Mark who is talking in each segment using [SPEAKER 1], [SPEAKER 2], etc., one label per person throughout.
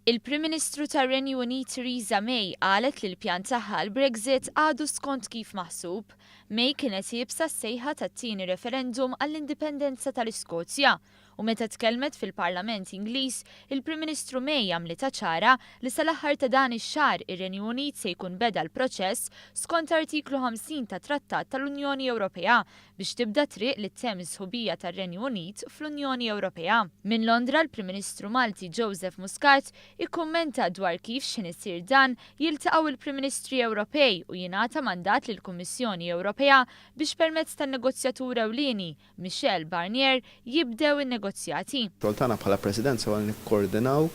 [SPEAKER 1] Il-Prim Ministru tar-Renju Unit Theresa May qalet li l-pjan tagħha l-Brexit għadu skont kif maħsub. May kienet jibsa s-sejħa tat-tieni referendum għall-indipendenza tal-Iskozja u meta tkellmet fil-Parlament Ingliż, il-Prim Ministru May għamlitha ċara li sal-aħħar ta' dan ix-xahar ir-Renju Unit se jkun beda l-proċess skont artiklu 50 ta' Trattat tal-Unjoni Ewropea biex tibda triq li temm is-sħubija tar-Renju Unit fl-Unjoni Ewropea. Minn Londra l-Prim Ministru Malti Joseph Muscat ikkummenta dwar kif x'in isir dan jiltaqgħu il-Prim Ministri Ewropej u jingħata mandat lill-Kummissjoni Ewropea biex permezz tan-negozjatur ewlieni Michel Barnier jibdew in-negozjati.
[SPEAKER 2] Toltana bħala Presidenza għal nikkoordinaw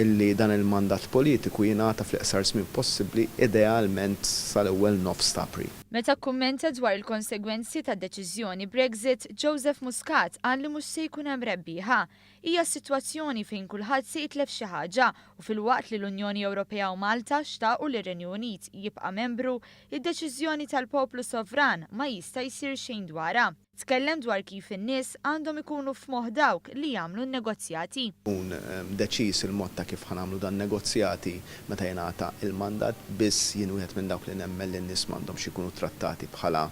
[SPEAKER 2] illi dan il-mandat politiku jingħata fl-iqsar żmien possibbli idealment sal-ewwel nofs ta' April.
[SPEAKER 1] Meta kummenta dwar il-konsegwenzi tad-deċiżjoni Brexit, Joseph Muscat qal li mhux se jkun hemm rebbieħa. Hija sitwazzjoni fejn kulħadd se jitlef xi ħaġa u filwaqt li l-Unjoni Ewropea u Malta xtaqu li r-Renju Unit jibqa' membru, id-deċiżjoni tal-poplu sovran ma jista' jsir xejn dwarha. Tkellem dwar kif in-nies għandhom ikunu f'moħħ dawk li jagħmlu n-negozjati.
[SPEAKER 2] Kun deċiż il-mod ta' kif ħanamlu dan negozjati meta jingħata il-mandat biss jien wieħed minn dawk li nemmen li n-nies m'għandhomx ikunu trattati bħala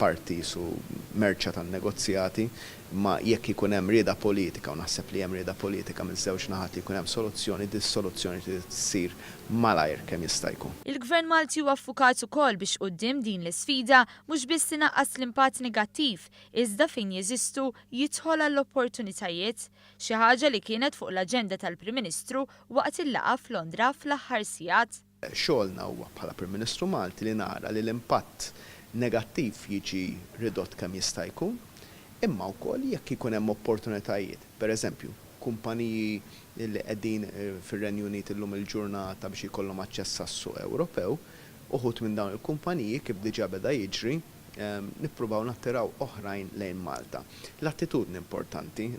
[SPEAKER 2] parti su merċa tan-negozjati, ma jekk ikun hemm rieda politika u naħseb li hemm rieda politika minn żewġ naħat li jkun hemm soluzzjoni, dis-soluzzjoni li tsir malajr kemm jista' jkun.
[SPEAKER 1] Il-Gvern Malti huwa affukat ukoll biex quddiem din l-isfida mhux biss inaqqas l-impatt negattiv, iżda fejn jeżistu jidħol għall-opportunitajiet, xi ħaġa li kienet fuq l-aġenda tal-Prim Ministru waqt il-laqgħa f'Londra fl-aħħar sigħat.
[SPEAKER 2] Xogħolna huwa bħala Prim Ministru Malti li nara li l-impatt negattiv jiġi ridott kemm jista' jkun, imma wkoll jekk ikun hemm opportunitajiet. Pereżempju, kumpaniji li qegħdin fir-Renju Unit illum il-ġurnata biex ikollhom aċċess għas-suq Ewropew, uħud minn dawn il-kumpaniji kif diġà beda jiġri nippruvaw nattiraw oħrajn lejn Malta. L-attitudni importanti.